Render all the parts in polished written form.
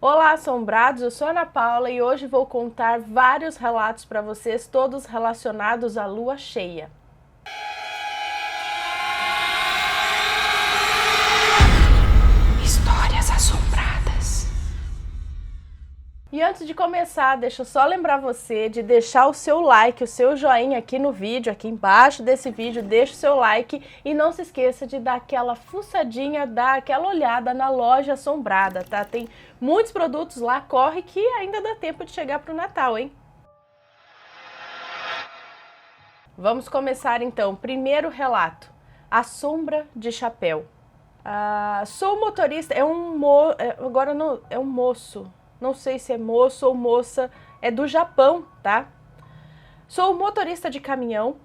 Olá, assombrados! Eu sou a Ana Paula e hoje vou contar vários relatos para vocês, todos relacionados à lua cheia. Histórias assombradas. E antes de começar, deixa eu só lembrar você de deixar o seu like, o seu joinha aqui no vídeo, aqui embaixo desse vídeo, deixa o seu like e não se esqueça de dar aquela fuçadinha, dar aquela olhada na loja assombrada, tá? Tem muitos produtos lá, corre que ainda dá tempo de chegar pro Natal, hein? Vamos começar então. Primeiro relato, a sombra de chapéu. Sou motorista, agora não, é um moço. Não sei se é moço ou moça, é do Japão, tá? Sou motorista de caminhão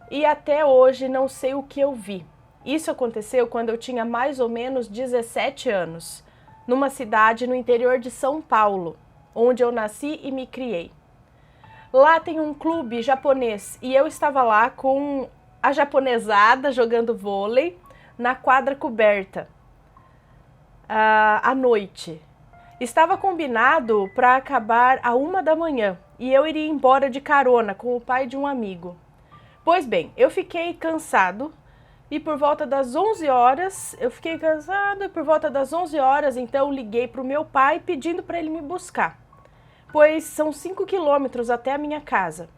e até hoje não sei o que eu vi. Isso aconteceu quando eu tinha mais ou menos 17 anos, numa cidade no interior de São Paulo, onde eu nasci e me criei. Lá tem um clube japonês e eu estava lá com a japonesada jogando vôlei na quadra coberta à noite. Estava combinado para acabar à 1 da manhã e eu iria embora de carona com o pai de um amigo. Pois bem, eu fiquei cansado e por volta das 11 horas, então liguei para o meu pai pedindo para ele me buscar, pois são 5 quilômetros até a minha casa.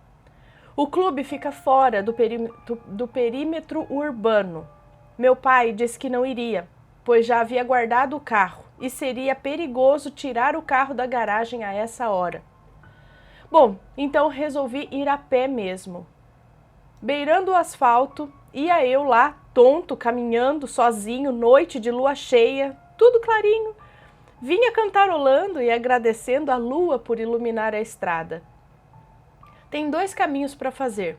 O clube fica fora do perímetro urbano. Meu pai disse que não iria, pois já havia guardado o carro e seria perigoso tirar o carro da garagem a essa hora. Bom, então resolvi ir a pé mesmo. Beirando o asfalto, ia eu lá, tonto, caminhando sozinho, noite de lua cheia, tudo clarinho. Vinha cantarolando e agradecendo a lua por iluminar a estrada. Tem 2 caminhos para fazer.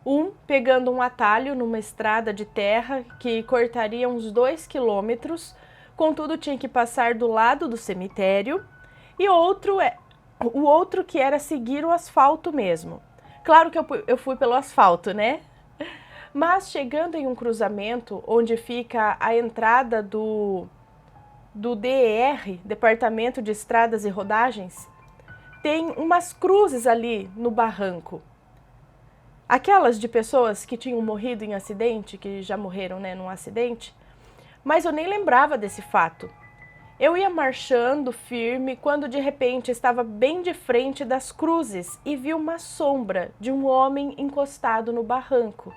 Um, pegando um atalho numa estrada de terra que cortaria uns 2 quilômetros, contudo tinha que passar do lado do cemitério, e o outro que era seguir o asfalto mesmo. Claro que eu fui pelo asfalto, né? Mas chegando em um cruzamento onde fica a entrada do DER, Departamento de Estradas e Rodagens, tem umas cruzes ali no barranco. Aquelas de pessoas que tinham morrido em acidente, que já morreram, né, num acidente, mas eu nem lembrava desse fato. Eu ia marchando firme quando de repente estava bem de frente das cruzes e vi uma sombra de um homem encostado no barranco.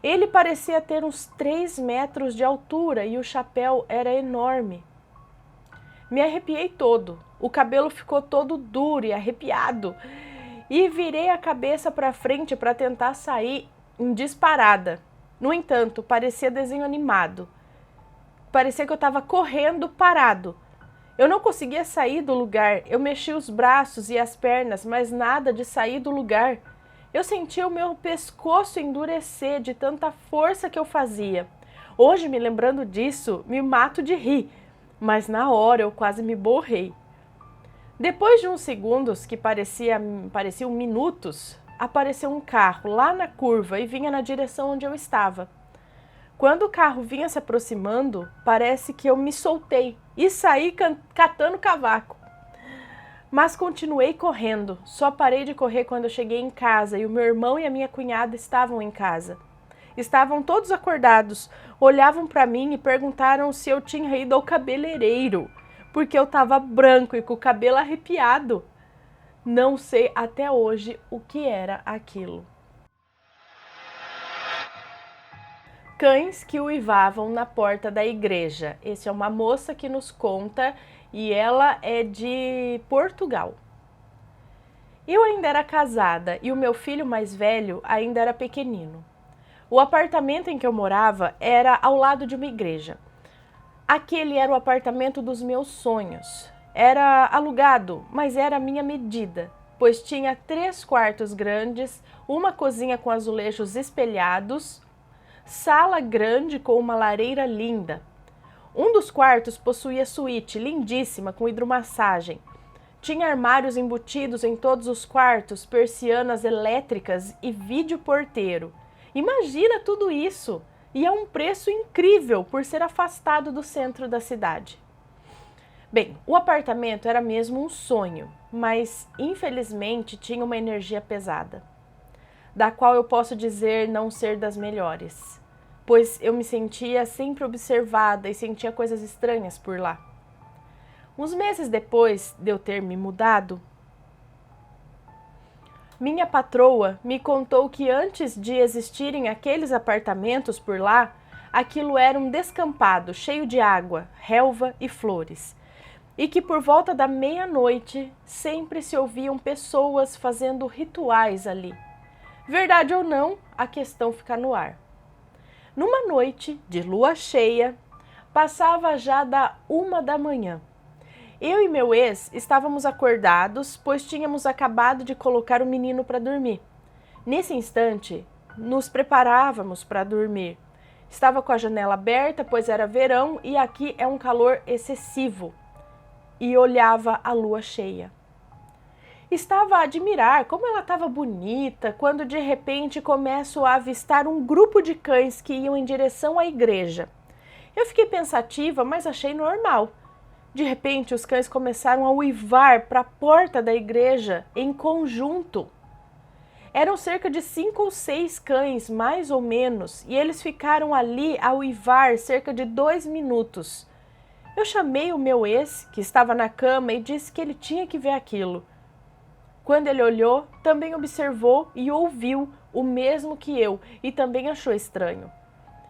Ele parecia ter uns 3 metros de altura e o chapéu era enorme. Me arrepiei todo, o cabelo ficou todo duro e arrepiado e virei a cabeça para frente para tentar sair em disparada. No entanto, parecia desenho animado. Parecia que eu estava correndo parado. Eu não conseguia sair do lugar, eu mexi os braços e as pernas, mas nada de sair do lugar. Eu sentia o meu pescoço endurecer de tanta força que eu fazia. Hoje, me lembrando disso, me mato de rir, mas na hora eu quase me borrei. Depois de uns segundos, que pareciam minutos, apareceu um carro lá na curva e vinha na direção onde eu estava. Quando o carro vinha se aproximando, parece que eu me soltei e saí catando cavaco. Mas continuei correndo, só parei de correr quando eu cheguei em casa e o meu irmão e a minha cunhada estavam em casa. Estavam todos acordados, olhavam para mim e perguntaram se eu tinha ido ao cabeleireiro, porque eu estava branco e com o cabelo arrepiado. Não sei até hoje o que era aquilo. Cães que uivavam na porta da igreja. Essa é uma moça que nos conta e ela é de Portugal. Eu ainda era casada e o meu filho mais velho ainda era pequenino. O apartamento em que eu morava era ao lado de uma igreja. Aquele era o apartamento dos meus sonhos. Era alugado, mas era a minha medida, pois tinha 3 quartos grandes, uma cozinha com azulejos espelhados, sala grande com uma lareira linda. Um dos quartos possuía suíte lindíssima com hidromassagem. Tinha armários embutidos em todos os quartos, persianas elétricas e vídeo porteiro. Imagina tudo isso! E a um preço incrível por ser afastado do centro da cidade. Bem, o apartamento era mesmo um sonho, mas infelizmente tinha uma energia pesada, da qual eu posso dizer não ser das melhores, pois eu me sentia sempre observada e sentia coisas estranhas por lá. Uns meses depois de eu ter me mudado, minha patroa me contou que antes de existirem aqueles apartamentos por lá, aquilo era um descampado cheio de água, relva e flores, e que por volta da meia-noite sempre se ouviam pessoas fazendo rituais ali. Verdade ou não, a questão fica no ar. Numa noite de lua cheia, passava já da 1 da manhã. Eu e meu ex estávamos acordados, pois tínhamos acabado de colocar o menino para dormir. Nesse instante, nos preparávamos para dormir. Estava com a janela aberta, pois era verão e aqui é um calor excessivo. E olhava a lua cheia. Estava a admirar como ela estava bonita, quando de repente começo a avistar um grupo de cães que iam em direção à igreja. Eu fiquei pensativa, mas achei normal. De repente, os cães começaram a uivar para a porta da igreja em conjunto. Eram cerca de 5 ou 6 cães, mais ou menos, e eles ficaram ali a uivar cerca de 2 minutos. Eu chamei o meu ex, que estava na cama, e disse que ele tinha que ver aquilo. Quando ele olhou, também observou e ouviu o mesmo que eu, e também achou estranho.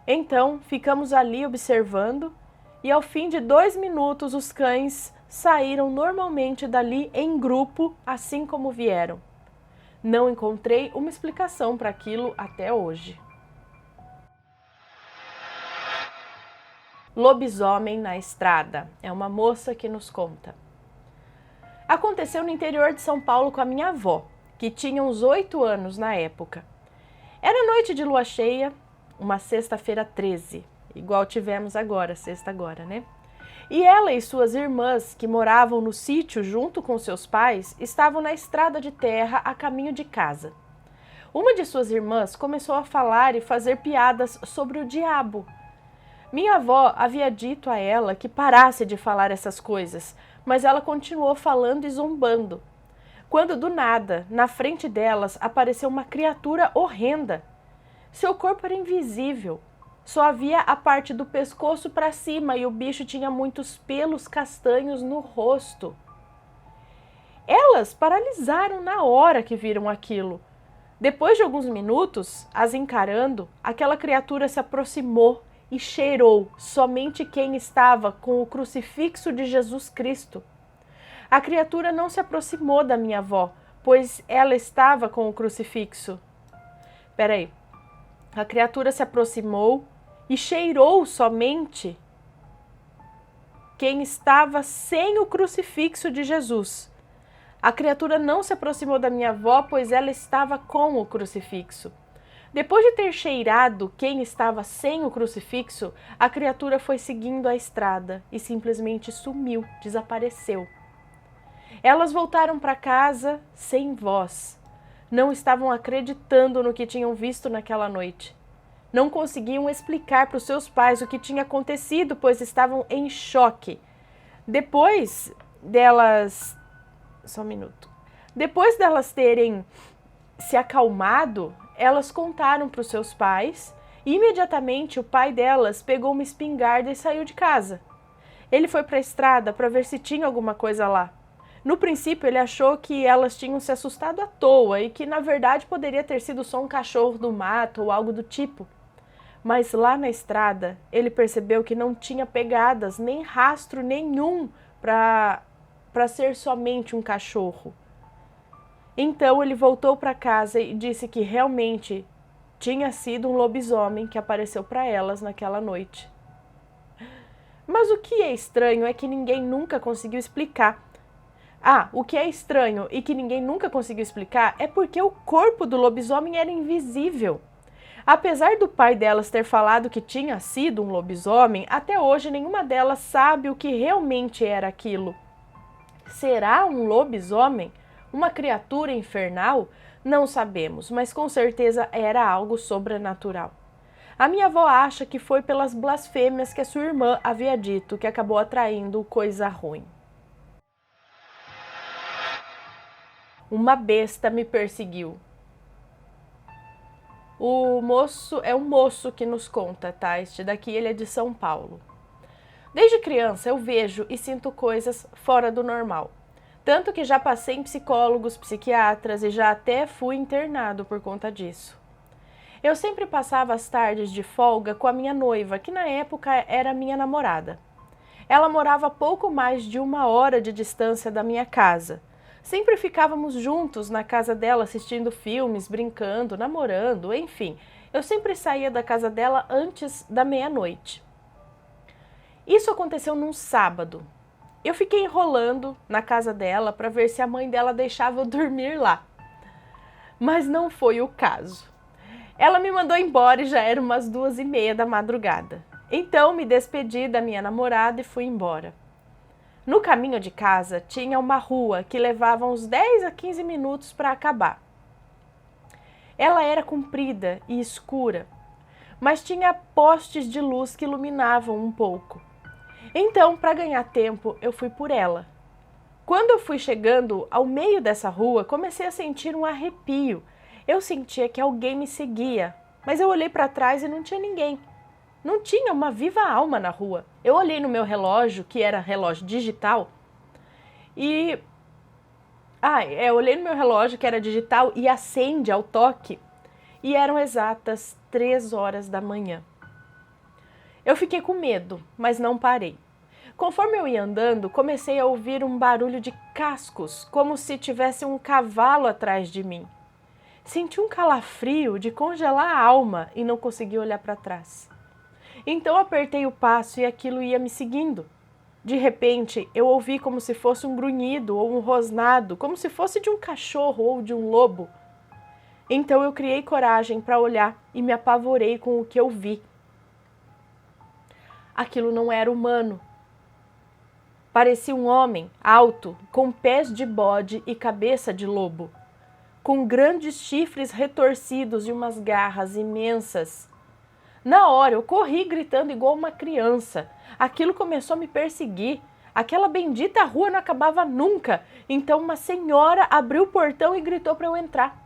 Então, ficamos ali observando, e ao fim de 2 minutos os cães saíram normalmente dali em grupo, assim como vieram. Não encontrei uma explicação para aquilo até hoje. Lobisomem na estrada. É uma moça que nos conta. Aconteceu no interior de São Paulo com a minha avó, que tinha uns 8 anos na época. Era noite de lua cheia, uma sexta-feira 13. Igual tivemos agora, sexta agora, né? E ela e suas irmãs, que moravam no sítio junto com seus pais, estavam na estrada de terra a caminho de casa. Uma de suas irmãs começou a falar e fazer piadas sobre o diabo. Minha avó havia dito a ela que parasse de falar essas coisas, mas ela continuou falando e zombando. Quando do nada, na frente delas, apareceu uma criatura horrenda. Seu corpo era invisível. Só havia a parte do pescoço para cima e o bicho tinha muitos pelos castanhos no rosto. Elas paralisaram na hora que viram aquilo. Depois de alguns minutos, as encarando, aquela criatura se aproximou e cheirou somente quem estava com o crucifixo de Jesus Cristo. A criatura não se aproximou da minha avó, pois ela estava com o crucifixo. Peraí. A criatura se aproximou e cheirou somente quem estava sem o crucifixo de Jesus. A criatura não se aproximou da minha avó, pois ela estava com o crucifixo. Depois de ter cheirado quem estava sem o crucifixo, a criatura foi seguindo a estrada e simplesmente sumiu, desapareceu. Elas voltaram para casa sem voz. Não estavam acreditando no que tinham visto naquela noite. Não conseguiam explicar para os seus pais o que tinha acontecido, pois estavam em choque. Depois delas terem se acalmado, elas contaram para os seus pais e imediatamente o pai delas pegou uma espingarda e saiu de casa. Ele foi para a estrada para ver se tinha alguma coisa lá. No princípio, ele achou que elas tinham se assustado à toa e que, na verdade, poderia ter sido só um cachorro do mato ou algo do tipo. Mas lá na estrada, ele percebeu que não tinha pegadas nem rastro nenhum para ser somente um cachorro. Então ele voltou para casa e disse que realmente tinha sido um lobisomem que apareceu para elas naquela noite. Mas o que é estranho é que ninguém nunca conseguiu explicar. O que é estranho e que ninguém nunca conseguiu explicar é porque o corpo do lobisomem era invisível. Apesar do pai delas ter falado que tinha sido um lobisomem, até hoje nenhuma delas sabe o que realmente era aquilo. Será um lobisomem? Uma criatura infernal? Não sabemos, mas com certeza era algo sobrenatural. A minha avó acha que foi pelas blasfêmias que a sua irmã havia dito que acabou atraindo coisa ruim. Uma besta me perseguiu. É um moço que nos conta, tá? Este daqui, ele é de São Paulo. Desde criança eu vejo e sinto coisas fora do normal. Tanto que já passei em psicólogos, psiquiatras e já até fui internado por conta disso. Eu sempre passava as tardes de folga com a minha noiva, que na época era minha namorada. Ela morava a pouco mais de 1 hora de distância da minha casa. Sempre ficávamos juntos na casa dela assistindo filmes, brincando, namorando, enfim. Eu sempre saía da casa dela antes da meia-noite. Isso aconteceu num sábado. Eu fiquei enrolando na casa dela para ver se a mãe dela deixava eu dormir lá. Mas não foi o caso. Ela me mandou embora e já era umas 2h30 da madrugada. Então me despedi da minha namorada e fui embora. No caminho de casa tinha uma rua que levava uns 10 a 15 minutos para acabar. Ela era comprida e escura, mas tinha postes de luz que iluminavam um pouco. Então, para ganhar tempo, eu fui por ela. Quando eu fui chegando ao meio dessa rua, comecei a sentir um arrepio. Eu sentia que alguém me seguia, mas eu olhei para trás e não tinha ninguém. Não tinha uma viva alma na rua. Eu olhei no meu relógio, que era relógio digital, eu olhei no meu relógio, que era digital, e acende ao toque, e eram exatas 3 horas da manhã. Eu fiquei com medo, mas não parei. Conforme eu ia andando, comecei a ouvir um barulho de cascos, como se tivesse um cavalo atrás de mim. Senti um calafrio de congelar a alma e não consegui olhar para trás. Então apertei o passo e aquilo ia me seguindo. De repente, eu ouvi como se fosse um grunhido ou um rosnado, como se fosse de um cachorro ou de um lobo. Então eu criei coragem para olhar e me apavorei com o que eu vi. Aquilo não era humano. Parecia um homem alto, com pés de bode e cabeça de lobo, com grandes chifres retorcidos e umas garras imensas. Na hora, eu corri gritando igual uma criança. Aquilo começou a me perseguir. Aquela bendita rua não acabava nunca. Então uma senhora abriu o portão e gritou para eu entrar.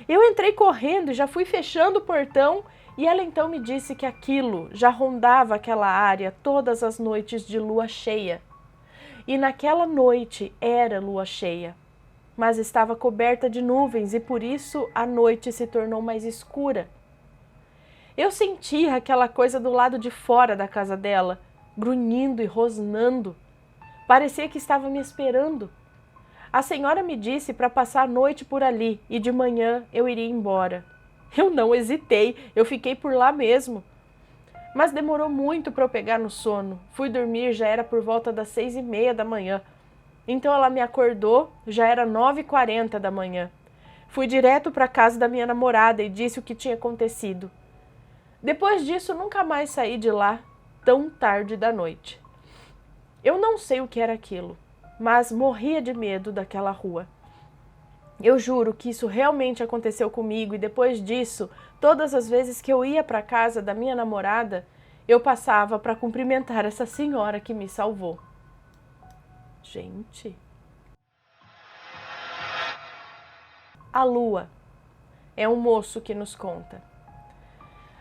Eu entrei correndo e já fui fechando o portão e ela então me disse que aquilo já rondava aquela área todas as noites de lua cheia. E naquela noite era lua cheia, mas estava coberta de nuvens e por isso a noite se tornou mais escura. Eu sentia aquela coisa do lado de fora da casa dela, grunhindo e rosnando. Parecia que estava me esperando. A senhora me disse para passar a noite por ali e de manhã eu iria embora. Eu não hesitei, eu fiquei por lá mesmo. Mas demorou muito para eu pegar no sono. Fui dormir, já era por volta das 6h30 da manhã. Então ela me acordou, já era 9h40 da manhã. Fui direto para a casa da minha namorada e disse o que tinha acontecido. Depois disso, nunca mais saí de lá tão tarde da noite. Eu não sei o que era aquilo, mas morria de medo daquela rua. Eu juro que isso realmente aconteceu comigo e depois disso, todas as vezes que eu ia para a casa da minha namorada, eu passava para cumprimentar essa senhora que me salvou. Gente. A lua é um moço que nos conta.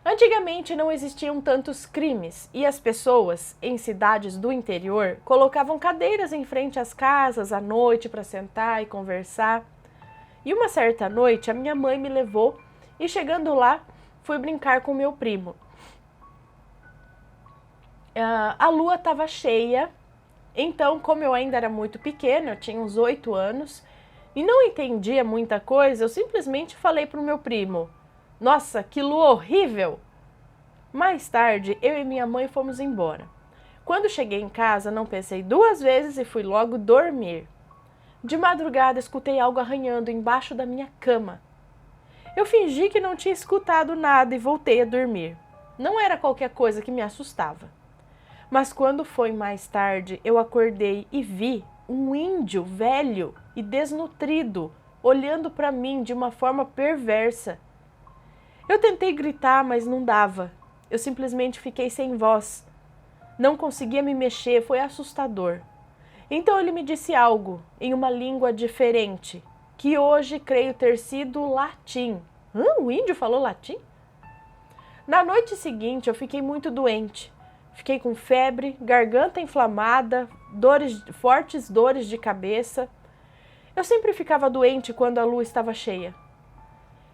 Antigamente não existiam tantos crimes e as pessoas, em cidades do interior, colocavam cadeiras em frente às casas à noite para sentar e conversar. E uma certa noite a minha mãe me levou e chegando lá fui brincar com meu primo. A lua estava cheia, então como eu ainda era muito pequena, eu tinha uns 8 anos e não entendia muita coisa, eu simplesmente falei para o meu primo: "Nossa, que lua horrível!" Mais tarde, eu e minha mãe fomos embora. Quando cheguei em casa, não pensei 2 vezes e fui logo dormir. De madrugada, escutei algo arranhando embaixo da minha cama. Eu fingi que não tinha escutado nada e voltei a dormir. Não era qualquer coisa que me assustava. Mas quando foi mais tarde, eu acordei e vi um índio velho e desnutrido olhando para mim de uma forma perversa. Eu tentei gritar, mas não dava. Eu simplesmente fiquei sem voz. Não conseguia me mexer, foi assustador. Então ele me disse algo, em uma língua diferente. que hoje creio ter sido latim. O índio falou latim? Na noite seguinte eu fiquei muito doente. Fiquei com febre, garganta inflamada, fortes dores de cabeça. Eu sempre ficava doente quando a lua estava cheia.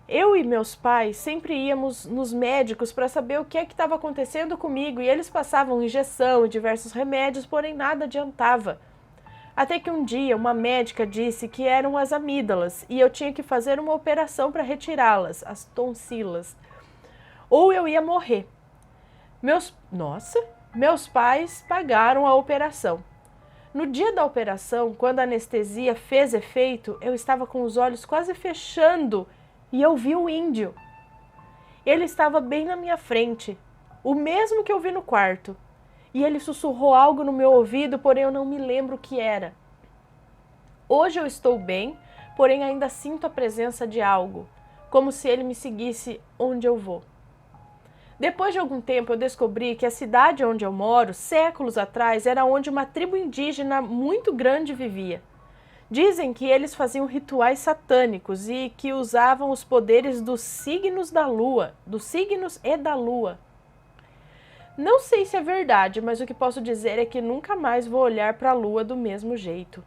Eu e meus pais sempre íamos nos médicos para saber o que é que estava acontecendo comigo e eles passavam injeção e diversos remédios, porém nada adiantava. Até que um dia uma médica disse que eram as amígdalas e eu tinha que fazer uma operação para retirá-las, as tonsilas, ou eu ia morrer. Meus pais pagaram a operação. No dia da operação, quando a anestesia fez efeito, eu estava com os olhos quase fechando e eu vi o índio. Ele estava bem na minha frente, o mesmo que eu vi no quarto. E ele sussurrou algo no meu ouvido, porém eu não me lembro o que era. Hoje eu estou bem, porém ainda sinto a presença de algo, como se ele me seguisse onde eu vou. Depois de algum tempo eu descobri que a cidade onde eu moro, séculos atrás, era onde uma tribo indígena muito grande vivia. Dizem que eles faziam rituais satânicos e que usavam os poderes dos signos e da lua. Não sei se é verdade, mas o que posso dizer é que nunca mais vou olhar para a lua do mesmo jeito.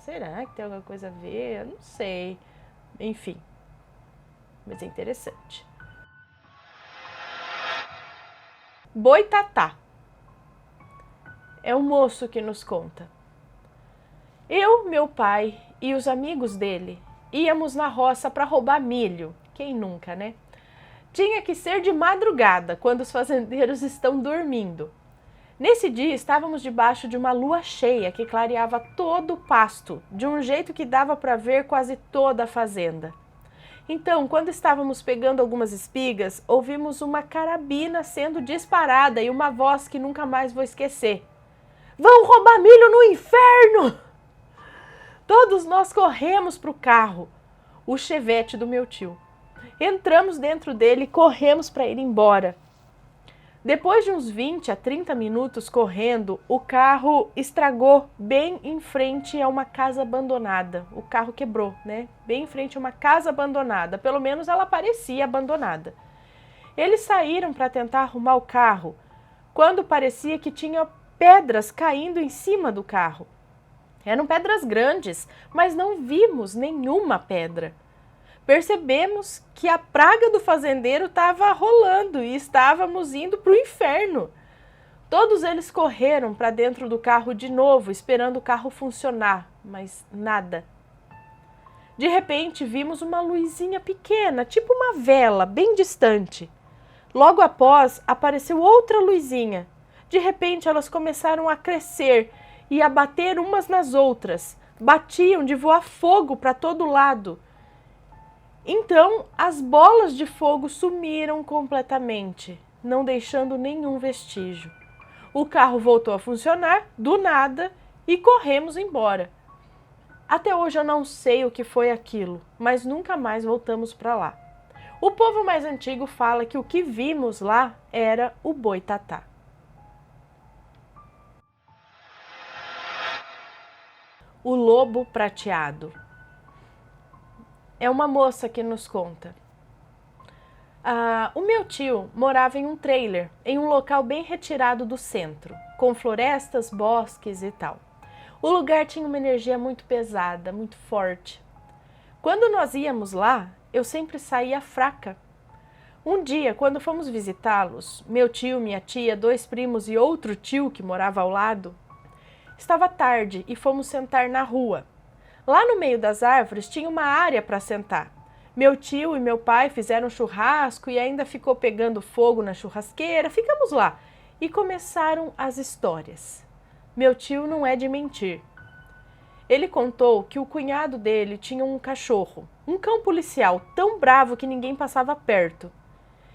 Será que tem alguma coisa a ver? Eu não sei. Enfim, mas é interessante. Boitatá. É um moço que nos conta. Eu, meu pai e os amigos dele íamos na roça para roubar milho. Quem nunca, né? Tinha que ser de madrugada, quando os fazendeiros estão dormindo. Nesse dia estávamos debaixo de uma lua cheia que clareava todo o pasto, de um jeito que dava para ver quase toda a fazenda. Então, quando estávamos pegando algumas espigas, ouvimos uma carabina sendo disparada e uma voz que nunca mais vou esquecer. Vão roubar milho no inferno! Todos nós corremos para o carro, o chevette do meu tio. Entramos dentro dele e corremos para ir embora. Depois de uns 20 a 30 minutos correndo, o carro estragou bem em frente a uma casa abandonada. O carro quebrou, né? Bem em frente a uma casa abandonada. Pelo menos ela parecia abandonada. Eles saíram para tentar arrumar o carro, quando parecia que tinha pedras caindo em cima do carro. Eram pedras grandes, mas não vimos nenhuma pedra. Percebemos que a praga do fazendeiro estava rolando e estávamos indo para o inferno. Todos eles correram para dentro do carro de novo, esperando o carro funcionar, mas nada. De repente, vimos uma luzinha pequena, tipo uma vela, bem distante. Logo após, apareceu outra luzinha. De repente, elas começaram a crescer e a bater umas nas outras. Batiam de voar fogo para todo lado. Então, as bolas de fogo sumiram completamente, não deixando nenhum vestígio. O carro voltou a funcionar, do nada, e corremos embora. Até hoje eu não sei o que foi aquilo, mas nunca mais voltamos para lá. O povo mais antigo fala que o que vimos lá era o boitatá. O lobo prateado. É uma moça que nos conta. O meu tio morava em um trailer, em um local bem retirado do centro, com florestas, bosques e tal. O lugar tinha uma energia muito pesada, muito forte. Quando nós íamos lá, eu sempre saía fraca. Um dia, quando fomos visitá-los, meu tio, minha tia, 2 primos e outro tio que morava ao lado, estava tarde e fomos sentar na rua. Lá no meio das árvores tinha uma área para sentar. Meu tio e meu pai fizeram churrasco e ainda ficou pegando fogo na churrasqueira. Ficamos lá e começaram as histórias. Meu tio não é de mentir. Ele contou que o cunhado dele tinha um cachorro, um cão policial tão bravo que ninguém passava perto.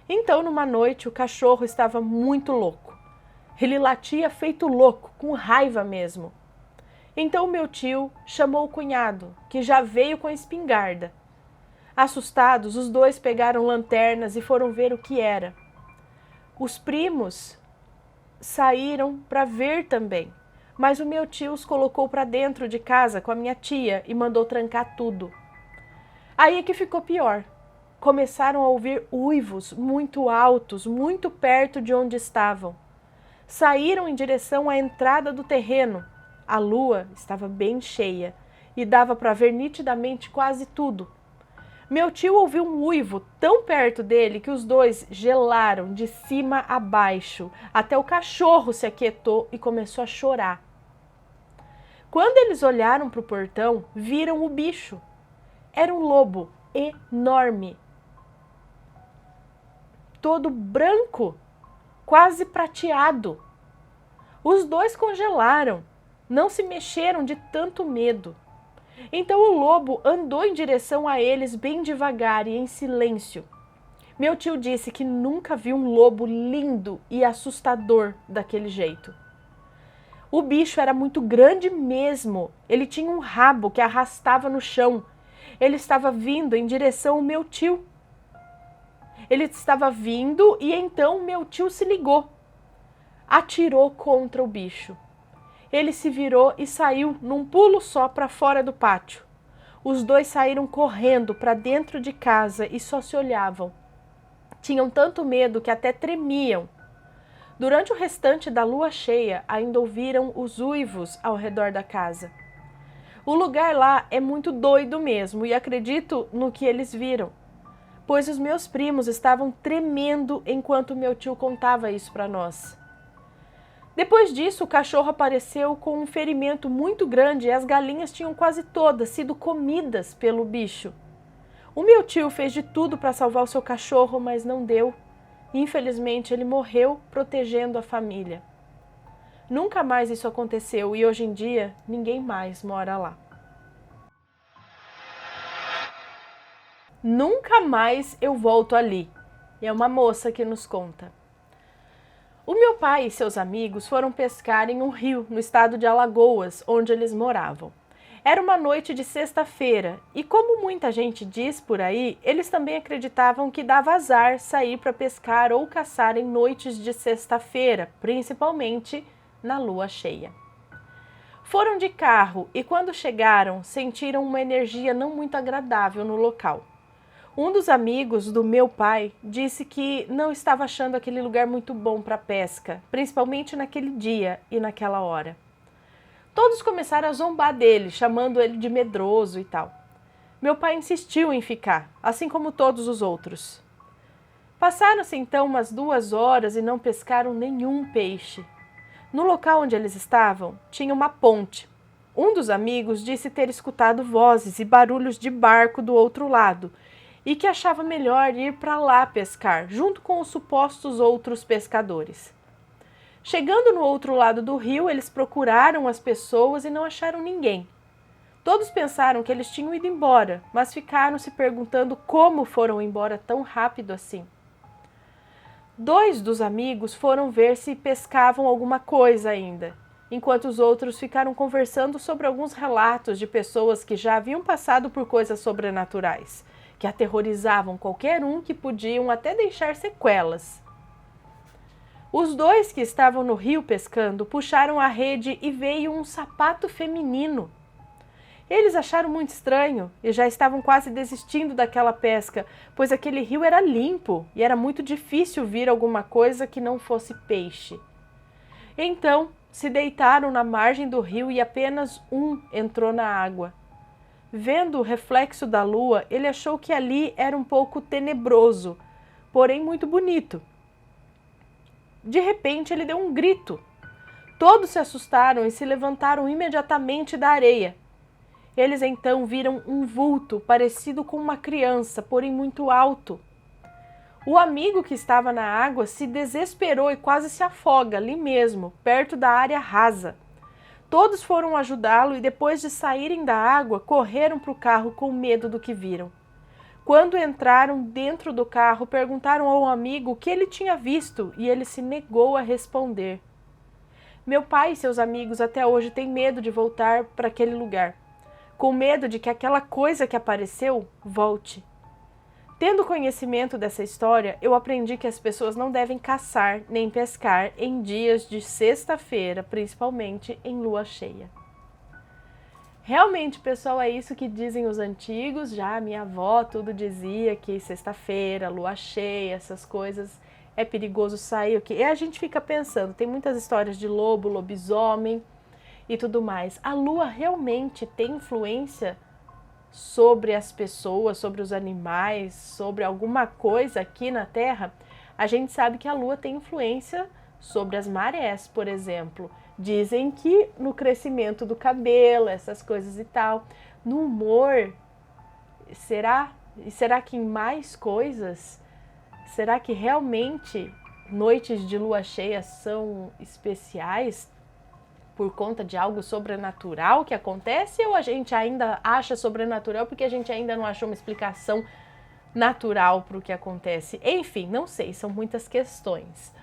Então, numa noite, o cachorro estava muito louco. Ele latia feito louco, com raiva mesmo. Então meu tio chamou o cunhado, que já veio com a espingarda. Assustados, os 2 pegaram lanternas e foram ver o que era. Os primos saíram para ver também, mas o meu tio os colocou para dentro de casa com a minha tia e mandou trancar tudo. Aí é que ficou pior. Começaram a ouvir uivos muito altos, muito perto de onde estavam. Saíram em direção à entrada do terreno. A lua estava bem cheia e dava para ver nitidamente quase tudo. Meu tio ouviu um uivo tão perto dele que os dois gelaram de cima a baixo, até o cachorro se aquietou e começou a chorar. Quando eles olharam para o portão, viram o bicho. Era um lobo enorme, todo branco, quase prateado. Os dois congelaram, não se mexeram de tanto medo. Então o lobo andou em direção a eles bem devagar e em silêncio. Meu tio disse que nunca viu um lobo lindo e assustador daquele jeito. O bicho era muito grande mesmo. Ele tinha um rabo que arrastava no chão. Ele estava vindo em direção ao meu tio. Ele estava vindo e então meu tio se ligou. Atirou contra o bicho. Ele se virou e saiu num pulo só para fora do pátio. Os dois saíram correndo para dentro de casa e só se olhavam. Tinham tanto medo que até tremiam. Durante o restante da lua cheia, ainda ouviram os uivos ao redor da casa. O lugar lá é muito doido mesmo e acredito no que eles viram, pois os meus primos estavam tremendo enquanto meu tio contava isso para nós. Depois disso, o cachorro apareceu com um ferimento muito grande e as galinhas tinham quase todas sido comidas pelo bicho. O meu tio fez de tudo para salvar o seu cachorro, mas não deu. Infelizmente, ele morreu protegendo a família. Nunca mais isso aconteceu e hoje em dia ninguém mais mora lá. Nunca mais eu volto ali. É uma moça que nos conta. O meu pai e seus amigos foram pescar em um rio no estado de Alagoas, onde eles moravam. Era uma noite de sexta-feira e, como muita gente diz por aí, eles também acreditavam que dava azar sair para pescar ou caçar em noites de sexta-feira, principalmente na lua cheia. Foram de carro e, quando chegaram, sentiram uma energia não muito agradável no local. Um dos amigos do meu pai disse que não estava achando aquele lugar muito bom para pesca, principalmente naquele dia e naquela hora. Todos começaram a zombar dele, chamando ele de medroso e tal. Meu pai insistiu em ficar, assim como todos os outros. Passaram-se então umas 2 horas e não pescaram nenhum peixe. No local onde eles estavam, tinha uma ponte. Um dos amigos disse ter escutado vozes e barulhos de barco do outro lado, e que achava melhor ir para lá pescar, junto com os supostos outros pescadores. Chegando no outro lado do rio, eles procuraram as pessoas e não acharam ninguém. Todos pensaram que eles tinham ido embora, mas ficaram se perguntando como foram embora tão rápido assim. 2 dos amigos foram ver se pescavam alguma coisa ainda, enquanto os outros ficaram conversando sobre alguns relatos de pessoas que já haviam passado por coisas sobrenaturais, que aterrorizavam qualquer um, que podiam até deixar sequelas. Os 2 que estavam no rio pescando puxaram a rede e veio um sapato feminino. Eles acharam muito estranho e já estavam quase desistindo daquela pesca, pois aquele rio era limpo e era muito difícil vir alguma coisa que não fosse peixe. Então, se deitaram na margem do rio e apenas um entrou na água. Vendo o reflexo da lua, ele achou que ali era um pouco tenebroso, porém muito bonito. De repente, ele deu um grito. Todos se assustaram e se levantaram imediatamente da areia. Eles então viram um vulto parecido com uma criança, porém muito alto. O amigo que estava na água se desesperou e quase se afoga ali mesmo, perto da área rasa. Todos foram ajudá-lo e, depois de saírem da água, correram para o carro com medo do que viram. Quando entraram dentro do carro, perguntaram ao amigo o que ele tinha visto e ele se negou a responder. Meu pai e seus amigos até hoje têm medo de voltar para aquele lugar, com medo de que aquela coisa que apareceu volte. Tendo conhecimento dessa história, eu aprendi que as pessoas não devem caçar nem pescar em dias de sexta-feira, principalmente em lua cheia. Realmente, pessoal, é isso que dizem os antigos. Já a minha avó tudo dizia que sexta-feira, lua cheia, essas coisas, é perigoso sair. O que? E a gente fica pensando, tem muitas histórias de lobo, lobisomem e tudo mais. A lua realmente tem influência sobre as pessoas, sobre os animais, sobre alguma coisa aqui na Terra? A gente sabe que a lua tem influência sobre as marés, por exemplo. Dizem que no crescimento do cabelo, essas coisas e tal. No humor, será? E será que em mais coisas? Será que realmente noites de lua cheia são especiais por conta de algo sobrenatural que acontece? Ou a gente ainda acha sobrenatural porque a gente ainda não achou uma explicação natural para o que acontece? Enfim, não sei, são muitas questões.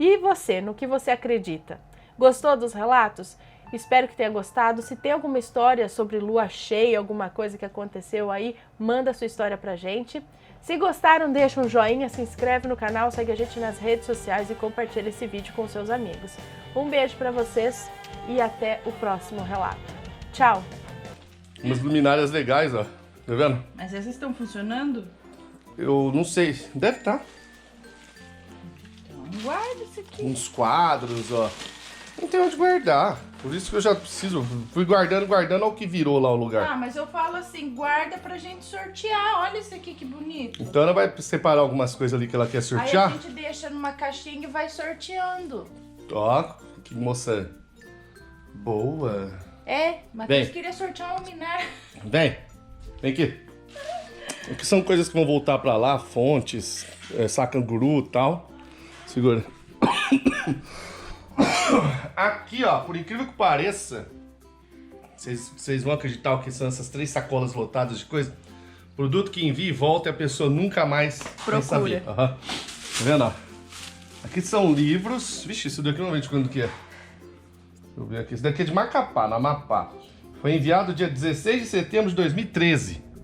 E você, no que você acredita? Gostou dos relatos? Espero que tenha gostado. Se tem alguma história sobre lua cheia, alguma coisa que aconteceu aí, manda a sua história pra gente. Se gostaram, deixa um joinha, se inscreve no canal, segue a gente nas redes sociais e compartilha esse vídeo com seus amigos. Um beijo pra vocês e até o próximo relato. Tchau! Umas luminárias legais, ó. Tá vendo? Mas essas estão funcionando? Eu não sei. Deve estar. Então guarda isso aqui. Uns quadros, ó. Não tem onde guardar. Por isso que eu já preciso. Fui guardando, olha o que virou lá o lugar. Ah, mas eu falo assim, guarda pra gente sortear. Olha isso aqui que bonito. Então ela vai separar algumas coisas ali que ela quer sortear. Aí a gente deixa numa caixinha e vai sorteando. Ó, que moça boa. É, Matheus Vem. queria sortear um luminar. Vem aqui. Aqui são coisas que vão voltar pra lá, fontes, sacanguru e tal. Segura. Aqui, ó, por incrível que pareça, vocês vão acreditar que são essas 3 sacolas lotadas de coisa? Produto que envia e volta e a pessoa nunca mais vai saber. Uhum. Tá vendo, ó? Aqui são livros. Vixe, isso daqui eu não vejo quando que é. Deixa eu ver aqui. Isso daqui é de Macapá, no Amapá. Foi enviado dia 16 de setembro de 2013.